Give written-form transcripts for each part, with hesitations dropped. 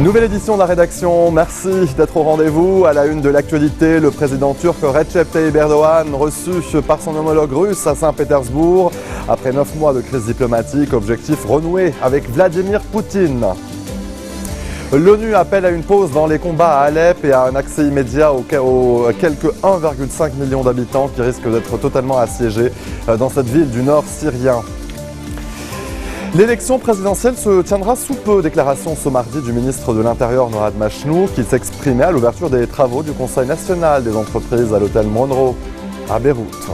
Nouvelle édition de la rédaction, merci d'être au rendez-vous. À la une de l'actualité, le président turc Recep Tayyip Erdogan reçu par son homologue russe à Saint-Pétersbourg. Après 9 mois de crise diplomatique, objectif renoué avec Vladimir Poutine. L'ONU appelle à une pause dans les combats à Alep et à un accès immédiat aux quelques 1,5 million d'habitants qui risquent d'être totalement assiégés dans cette ville du nord syrien. L'élection présidentielle se tiendra sous peu. Déclaration ce mardi du ministre de l'Intérieur Nourad Machnour qui s'exprimait à l'ouverture des travaux du Conseil national des entreprises à l'hôtel Monroe à Beyrouth.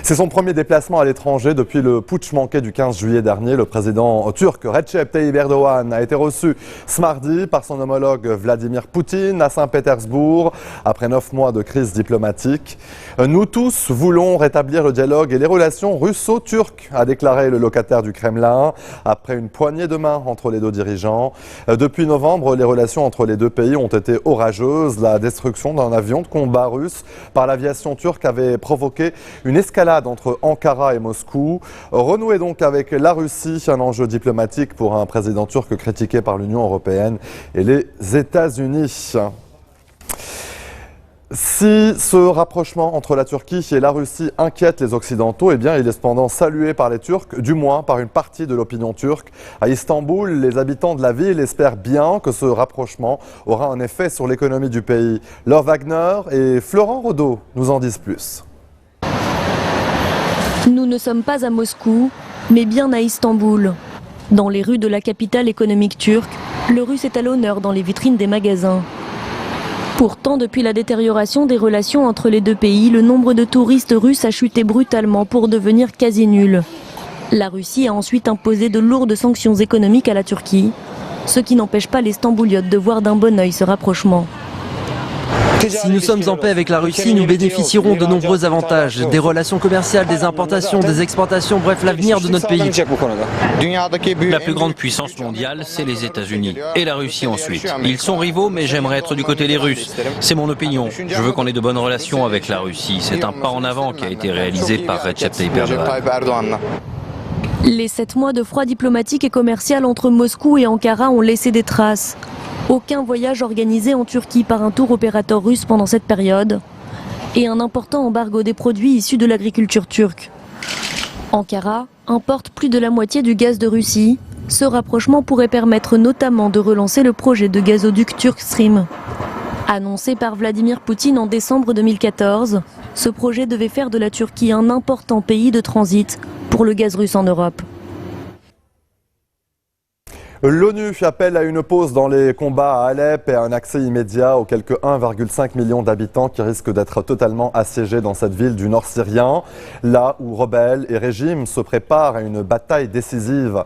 C'est son premier déplacement à l'étranger depuis le putsch manqué du 15 juillet dernier. Le président turc Recep Tayyip Erdogan a été reçu ce mardi par son homologue Vladimir Poutine à Saint-Pétersbourg après 9 mois de crise diplomatique. Nous tous voulons rétablir le dialogue et les relations russo-turques, a déclaré le locataire du Kremlin après une poignée de main entre les deux dirigeants. Depuis novembre, les relations entre les deux pays ont été orageuses. La destruction d'un avion de combat russe par l'aviation turque avait provoqué une escalade entre Ankara et Moscou. Renouer donc avec la Russie, un enjeu diplomatique pour un président turc critiqué par l'Union européenne et les États-Unis. Si ce rapprochement entre la Turquie et la Russie inquiète les Occidentaux, eh bien, il est cependant salué par les Turcs, du moins par une partie de l'opinion turque. À Istanbul, les habitants de la ville espèrent bien que ce rapprochement aura un effet sur l'économie du pays. Laure Wagner et Florent Rodeau nous en disent plus. Nous ne sommes pas à Moscou, mais bien à Istanbul. Dans les rues de la capitale économique turque, le russe est à l'honneur dans les vitrines des magasins. Pourtant, depuis la détérioration des relations entre les deux pays, le nombre de touristes russes a chuté brutalement pour devenir quasi nul. La Russie a ensuite imposé de lourdes sanctions économiques à la Turquie, ce qui n'empêche pas les Stambouliotes de voir d'un bon œil ce rapprochement. Si nous sommes en paix avec la Russie, nous bénéficierons de nombreux avantages, des relations commerciales, des importations, des exportations, bref l'avenir de notre pays. La plus grande puissance mondiale, c'est les États-Unis et la Russie ensuite. Ils sont rivaux, mais j'aimerais être du côté des Russes. C'est mon opinion. Je veux qu'on ait de bonnes relations avec la Russie. C'est un pas en avant qui a été réalisé par Recep Tayyip Erdogan. Les 7 mois de froid diplomatique et commercial entre Moscou et Ankara ont laissé des traces. Aucun voyage organisé en Turquie par un tour opérateur russe pendant cette période et un important embargo des produits issus de l'agriculture turque. Ankara importe plus de la moitié du gaz de Russie. Ce rapprochement pourrait permettre notamment de relancer le projet de gazoduc Turk Stream. Annoncé par Vladimir Poutine en décembre 2014, ce projet devait faire de la Turquie un important pays de transit pour le gaz russe en Europe. L'ONU appelle à une pause dans les combats à Alep et à un accès immédiat aux quelques 1,5 million d'habitants qui risquent d'être totalement assiégés dans cette ville du nord syrien, là où rebelles et régimes se préparent à une bataille décisive.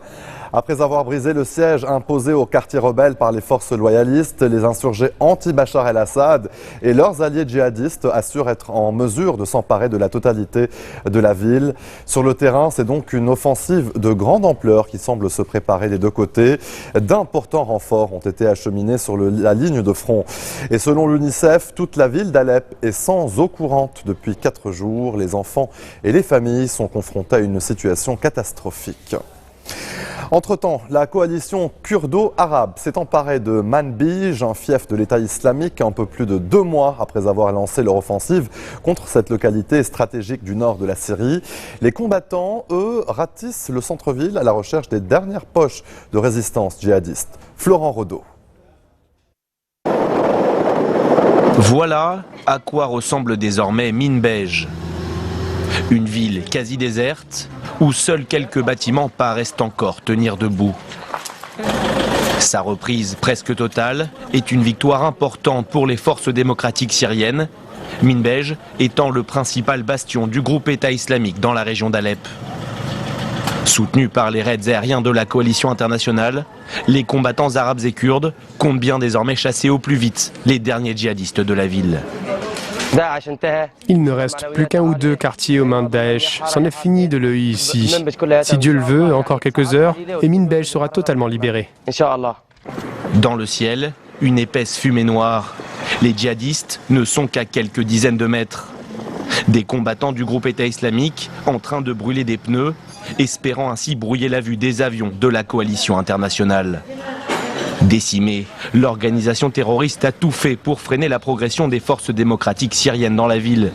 Après avoir brisé le siège imposé au quartier rebelle par les forces loyalistes, les insurgés anti-Bachar el-Assad et leurs alliés djihadistes assurent être en mesure de s'emparer de la totalité de la ville. Sur le terrain, c'est donc une offensive de grande ampleur qui semble se préparer des deux côtés. D'importants renforts ont été acheminés sur la ligne de front. Et selon l'UNICEF, toute la ville d'Alep est sans eau courante depuis 4 jours. Les enfants et les familles sont confrontés à une situation catastrophique. Entre-temps, la coalition kurdo-arabe s'est emparée de Manbij, un fief de l'État islamique, un peu plus de 2 mois après avoir lancé leur offensive contre cette localité stratégique du nord de la Syrie. Les combattants, eux, ratissent le centre-ville à la recherche des dernières poches de résistance djihadiste. Florent Rodeau. Voilà à quoi ressemble désormais Minbej. Une ville quasi déserte où seuls quelques bâtiments paraissent encore tenir debout. Sa reprise presque totale est une victoire importante pour les forces démocratiques syriennes, Minbej étant le principal bastion du groupe État islamique dans la région d'Alep. Soutenus par les raids aériens de la coalition internationale, les combattants arabes et kurdes comptent bien désormais chasser au plus vite les derniers djihadistes de la ville. Il ne reste plus qu'un ou 2 quartiers aux mains de Daesh. C'en est fini de l'EI ici. Si Dieu le veut, encore quelques heures, et Minbej sera totalement libéré. Dans le ciel, une épaisse fumée noire. Les djihadistes ne sont qu'à quelques dizaines de mètres. Des combattants du groupe État islamique en train de brûler des pneus, espérant ainsi brouiller la vue des avions de la coalition internationale. Décimée, l'organisation terroriste a tout fait pour freiner la progression des forces démocratiques syriennes dans la ville.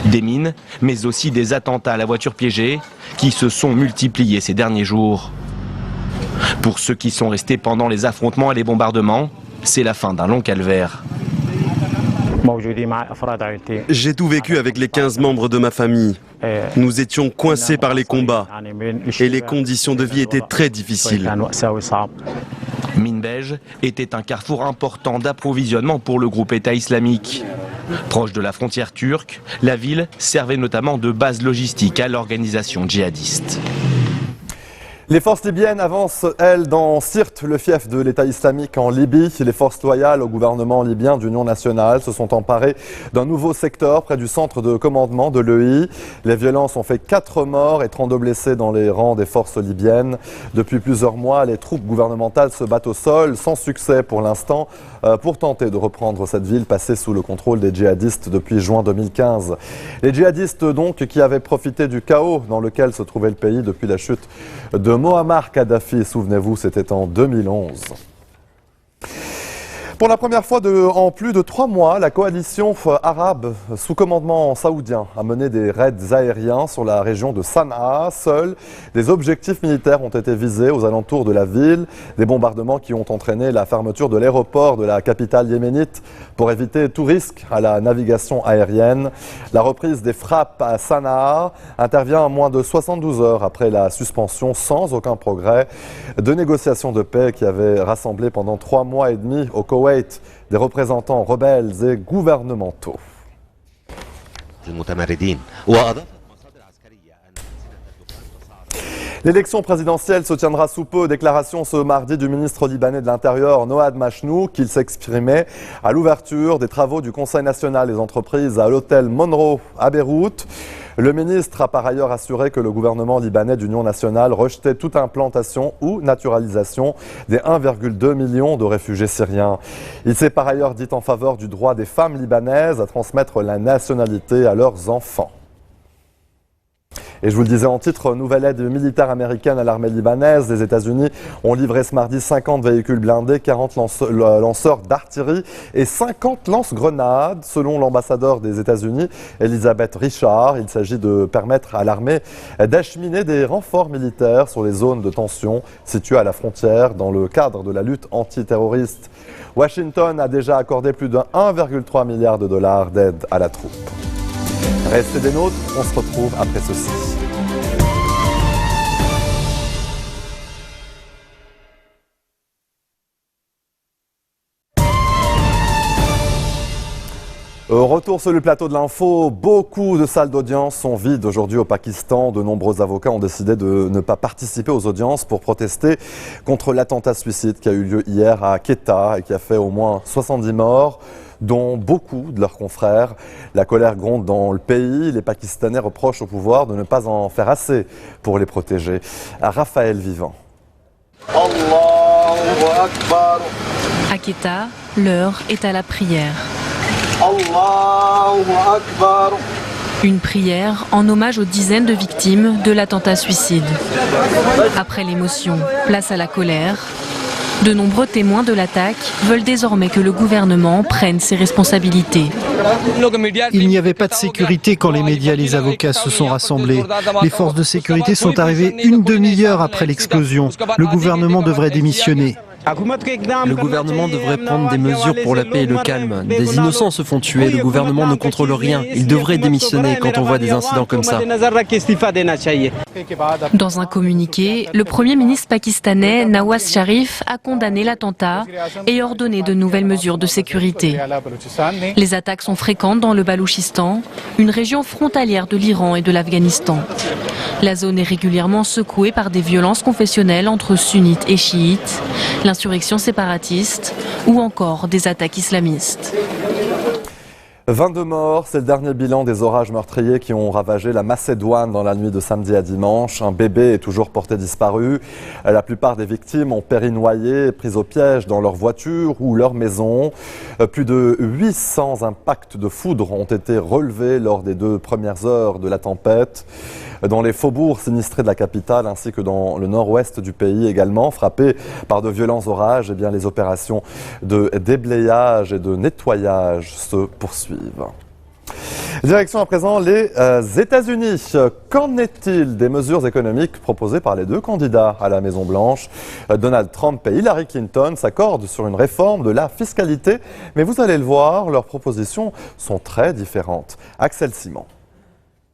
Des mines, mais aussi des attentats à la voiture piégée qui se sont multipliés ces derniers jours. Pour ceux qui sont restés pendant les affrontements et les bombardements, c'est la fin d'un long calvaire. J'ai tout vécu avec les 15 membres de ma famille. Nous étions coincés par les combats et les conditions de vie étaient très difficiles. Minbej était un carrefour important d'approvisionnement pour le groupe État islamique. Proche de la frontière turque, la ville servait notamment de base logistique à l'organisation djihadiste. Les forces libyennes avancent, elles, dans Sirte, le fief de l'État islamique en Libye. Les forces loyales au gouvernement libyen d'Union nationale se sont emparées d'un nouveau secteur près du centre de commandement de l'EI. Les violences ont fait 4 morts et 32 blessés dans les rangs des forces libyennes. Depuis plusieurs mois, les troupes gouvernementales se battent au sol, sans succès pour l'instant, pour tenter de reprendre cette ville passée sous le contrôle des djihadistes depuis juin 2015. Les djihadistes, donc, qui avaient profité du chaos dans lequel se trouvait le pays depuis la chute de Moammar Kadhafi, souvenez-vous, c'était en 2011. Pour la première fois en plus de 3 mois, la coalition arabe sous commandement saoudien a mené des raids aériens sur la région de Sanaa. Seuls des objectifs militaires ont été visés aux alentours de la ville. Des bombardements qui ont entraîné la fermeture de l'aéroport de la capitale yéménite pour éviter tout risque à la navigation aérienne. La reprise des frappes à Sanaa intervient moins de 72 heures après la suspension sans aucun progrès de négociations de paix qui avaient rassemblé pendant 3 mois et demi au Koweït des représentants rebelles et gouvernementaux. L'élection présidentielle se tiendra sous peu. Déclaration ce mardi du ministre libanais de l'Intérieur, Noad Machnou, qu'il s'exprimait à l'ouverture des travaux du Conseil national des entreprises à l'hôtel Monroe à Beyrouth. Le ministre a par ailleurs assuré que le gouvernement libanais d'Union nationale rejetait toute implantation ou naturalisation des 1,2 million de réfugiés syriens. Il s'est par ailleurs dit en faveur du droit des femmes libanaises à transmettre la nationalité à leurs enfants. Et je vous le disais en titre, nouvelle aide militaire américaine à l'armée libanaise. Les États-Unis ont livré ce mardi 50 véhicules blindés, 40 lanceurs d'artillerie et 50 lance-grenades. Selon l'ambassadeur des États-Unis, Elisabeth Richard, il s'agit de permettre à l'armée d'acheminer des renforts militaires sur les zones de tension situées à la frontière dans le cadre de la lutte antiterroriste. Washington a déjà accordé plus de 1,3 milliard de dollars d'aide à la troupe. Restez des nôtres, on se retrouve après ceci. Retour sur le plateau de l'info, beaucoup de salles d'audience sont vides aujourd'hui au Pakistan. De nombreux avocats ont décidé de ne pas participer aux audiences pour protester contre l'attentat suicide qui a eu lieu hier à Quetta et qui a fait au moins 70 morts, dont beaucoup de leurs confrères. La colère gronde dans le pays. Les Pakistanais reprochent au pouvoir de ne pas en faire assez pour les protéger. À Raphaël Vivant. À Quetta, l'heure est à la prière. Une prière en hommage aux dizaines de victimes de l'attentat suicide. Après l'émotion, place à la colère. De nombreux témoins de l'attaque veulent désormais que le gouvernement prenne ses responsabilités. Il n'y avait pas de sécurité quand les médias et les avocats se sont rassemblés. Les forces de sécurité sont arrivées une demi-heure après l'explosion. Le gouvernement devrait démissionner. Le gouvernement devrait prendre des mesures pour la paix et le calme. Des innocents se font tuer, le gouvernement ne contrôle rien. Il devrait démissionner quand on voit des incidents comme ça. Dans un communiqué, le Premier ministre pakistanais Nawaz Sharif a condamné l'attentat et ordonné de nouvelles mesures de sécurité. Les attaques sont fréquentes dans le Baloutchistan, une région frontalière de l'Iran et de l'Afghanistan. La zone est régulièrement secouée par des violences confessionnelles entre sunnites et chiites, l'insurrection séparatiste ou encore des attaques islamistes. 22 morts, c'est le dernier bilan des orages meurtriers qui ont ravagé la Macédoine dans la nuit de samedi à dimanche. Un bébé est toujours porté disparu. La plupart des victimes ont péri noyées, prises au piège dans leur voiture ou leur maison. Plus de 800 impacts de foudre ont été relevés lors des 2 premières heures de la tempête. dans les faubourgs sinistrés de la capitale ainsi que dans le nord-ouest du pays également, frappés par de violents orages. Eh bien, les opérations de déblayage et de nettoyage se poursuivent. Direction à présent les États-Unis. Qu'en est-il des mesures économiques proposées par les deux candidats à la Maison-Blanche? Donald Trump et Hillary Clinton s'accordent sur une réforme de la fiscalité, mais vous allez le voir, leurs propositions sont très différentes. Axel Simon.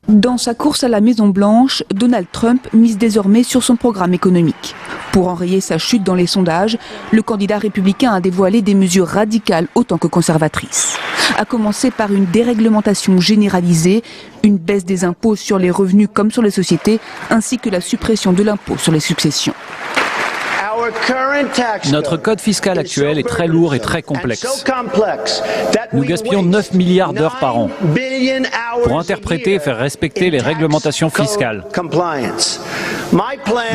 Dans sa course à la Maison-Blanche, Donald Trump mise désormais sur son programme économique. Pour enrayer sa chute dans les sondages, le candidat républicain a dévoilé des mesures radicales autant que conservatrices. À commencer par une déréglementation généralisée, une baisse des impôts sur les revenus comme sur les sociétés, ainsi que la suppression de l'impôt sur les successions. Notre code fiscal actuel est très lourd et très complexe. Nous gaspillons 9 milliards d'heures par an pour interpréter et faire respecter les réglementations fiscales.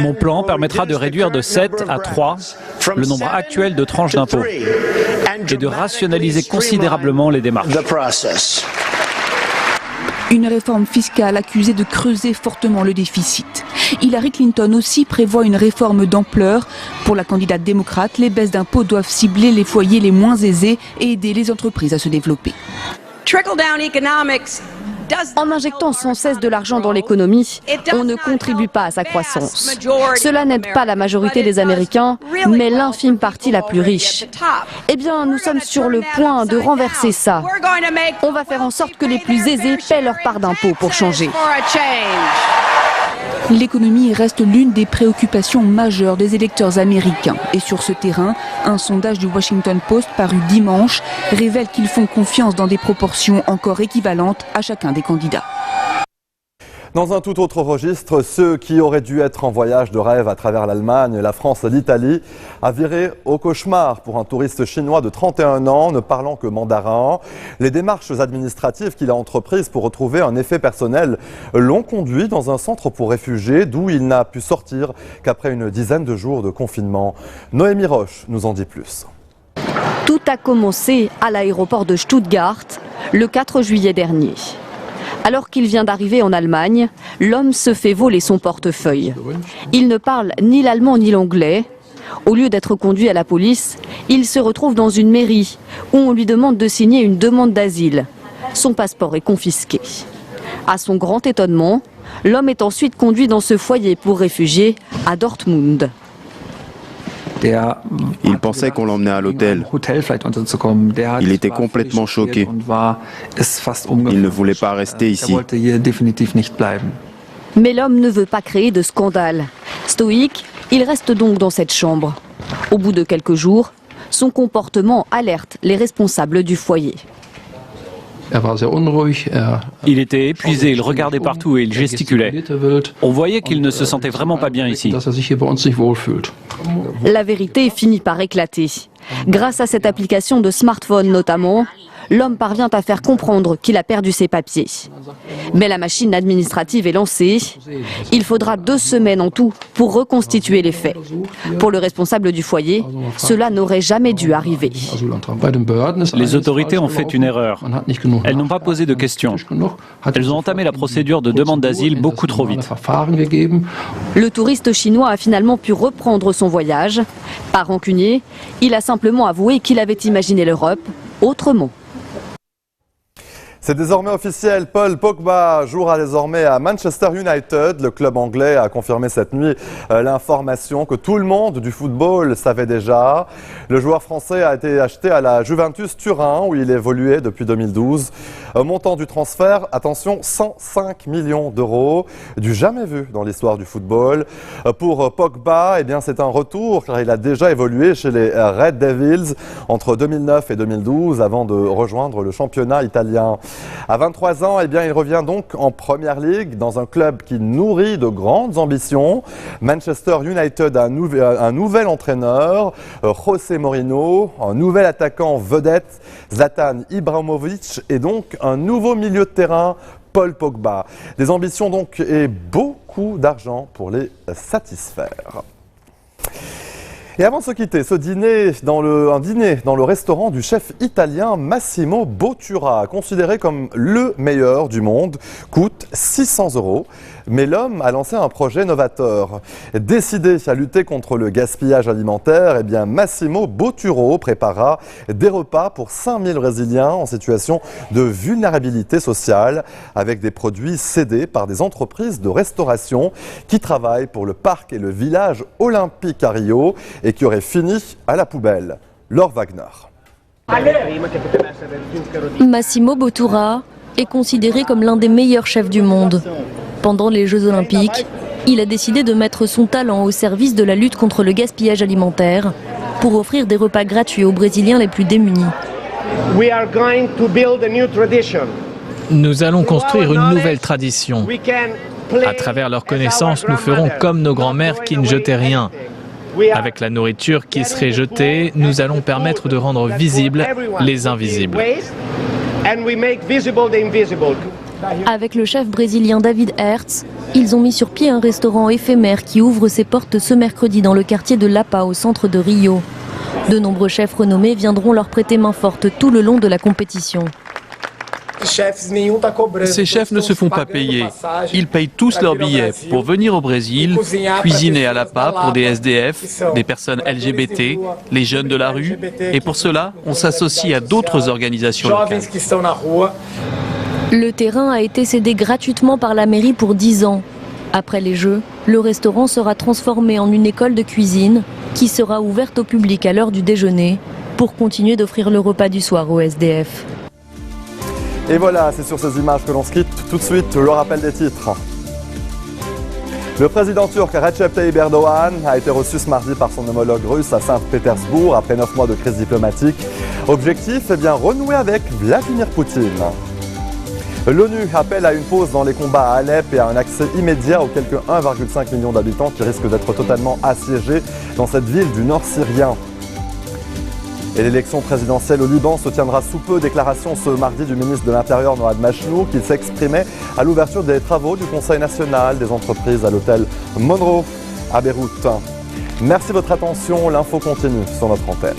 Mon plan permettra de réduire de 7 à 3 le nombre actuel de tranches d'impôts et de rationaliser considérablement les démarches. Une réforme fiscale accusée de creuser fortement le déficit. Hillary Clinton aussi prévoit une réforme d'ampleur. Pour la candidate démocrate, les baisses d'impôts doivent cibler les foyers les moins aisés et aider les entreprises à se développer. En injectant sans cesse de l'argent dans l'économie, on ne contribue pas à sa croissance. Cela n'aide pas la majorité des Américains, mais l'infime partie la plus riche. Eh bien, nous sommes sur le point de renverser ça. On va faire en sorte que les plus aisés paient leur part d'impôt pour changer. L'économie reste l'une des préoccupations majeures des électeurs américains. Et sur ce terrain, un sondage du Washington Post paru dimanche révèle qu'ils font confiance dans des proportions encore équivalentes à chacun des candidats. Dans un tout autre registre, ceux qui auraient dû être en voyage de rêve à travers l'Allemagne, la France et l'Italie a viré au cauchemar pour un touriste chinois de 31 ans ne parlant que mandarin. Les démarches administratives qu'il a entreprises pour retrouver un effet personnel l'ont conduit dans un centre pour réfugiés d'où il n'a pu sortir qu'après une dizaine de jours de confinement. Noémie Roche nous en dit plus. Tout a commencé à l'aéroport de Stuttgart le 4 juillet dernier. Alors qu'il vient d'arriver en Allemagne, l'homme se fait voler son portefeuille. Il ne parle ni l'allemand ni l'anglais. Au lieu d'être conduit à la police, il se retrouve dans une mairie où on lui demande de signer une demande d'asile. Son passeport est confisqué. À son grand étonnement, l'homme est ensuite conduit dans ce foyer pour réfugiés à Dortmund. Il pensait qu'on l'emmenait à l'hôtel. Il était complètement choqué. Il ne voulait pas rester ici. Mais l'homme ne veut pas créer de scandale. Stoïque, il reste donc dans cette chambre. Au bout de quelques jours, son comportement alerte les responsables du foyer. Il était épuisé, il regardait partout et il gesticulait. On voyait qu'il ne se sentait vraiment pas bien ici. La vérité finit par éclater. Grâce à cette application de smartphone notamment, l'homme parvient à faire comprendre qu'il a perdu ses papiers. Mais la machine administrative est lancée. Il faudra 2 semaines en tout pour reconstituer les faits. Pour le responsable du foyer, cela n'aurait jamais dû arriver. Les autorités ont fait une erreur. Elles n'ont pas posé de questions. Elles ont entamé la procédure de demande d'asile beaucoup trop vite. Le touriste chinois a finalement pu reprendre son voyage. Pas rancunier, il a simplement avoué qu'il avait imaginé l'Europe autrement. C'est désormais officiel, Paul Pogba jouera désormais à Manchester United. Le club anglais a confirmé cette nuit l'information que tout le monde du football savait déjà. Le joueur français a été acheté à la Juventus Turin où il évoluait depuis 2012. Montant du transfert, attention, 105 millions d'euros, du jamais vu dans l'histoire du football. Pour Pogba, eh bien, c'est un retour car il a déjà évolué chez les Red Devils entre 2009 et 2012 avant de rejoindre le championnat italien. À 23 ans, eh bien, il revient donc en Première Ligue dans un club qui nourrit de grandes ambitions. Manchester United a un nouvel entraîneur, José Mourinho, un nouvel attaquant vedette, Zlatan Ibrahimovic, et donc un nouveau milieu de terrain, Paul Pogba. Des ambitions donc et beaucoup d'argent pour les satisfaire. Et avant de se quitter, un dîner dans le restaurant du chef italien Massimo Bottura, considéré comme le meilleur du monde, coûte 600 €. Mais l'homme a lancé un projet novateur. Décidé à lutter contre le gaspillage alimentaire, eh bien Massimo Bottura préparera des repas pour 5000 Brésiliens en situation de vulnérabilité sociale avec des produits cédés par des entreprises de restauration qui travaillent pour le parc et le village olympique à Rio et qui auraient fini à la poubelle. Laure Wagner. Massimo Bottura est considéré comme l'un des meilleurs chefs du monde. Pendant les Jeux Olympiques, il a décidé de mettre son talent au service de la lutte contre le gaspillage alimentaire pour offrir des repas gratuits aux Brésiliens les plus démunis. Nous allons construire une nouvelle tradition. À travers leurs connaissances, nous ferons comme nos grands-mères qui ne jetaient rien. Avec la nourriture qui serait jetée, nous allons permettre de rendre visibles les invisibles. Avec le chef brésilien David Hertz, ils ont mis sur pied un restaurant éphémère qui ouvre ses portes ce mercredi dans le quartier de Lapa, au centre de Rio. De nombreux chefs renommés viendront leur prêter main forte tout le long de la compétition. Ces chefs ne se font pas payer. Ils payent tous leurs billets pour venir au Brésil, cuisiner à Lapa pour des SDF, des personnes LGBT, les jeunes de la rue. Et pour cela, on s'associe à d'autres organisations locales. Le terrain a été cédé gratuitement par la mairie pour 10 ans. Après les Jeux, le restaurant sera transformé en une école de cuisine qui sera ouverte au public à l'heure du déjeuner pour continuer d'offrir le repas du soir aux SDF. Et voilà, c'est sur ces images que l'on se quitte. Tout de suite, le rappel des titres. Le président turc Recep Tayyip Erdogan a été reçu ce mardi par son homologue russe à Saint-Pétersbourg après 9 mois de crise diplomatique. Objectif, renouer avec Vladimir Poutine. L'ONU appelle à une pause dans les combats à Alep et à un accès immédiat aux quelques 1,5 million d'habitants qui risquent d'être totalement assiégés dans cette ville du nord syrien. Et l'élection présidentielle au Liban se tiendra sous peu. Déclaration ce mardi du ministre de l'Intérieur Noad Machnou qui s'exprimait à l'ouverture des travaux du Conseil national des entreprises à l'hôtel Monroe à Beyrouth. Merci de votre attention. L'info continue sur notre antenne.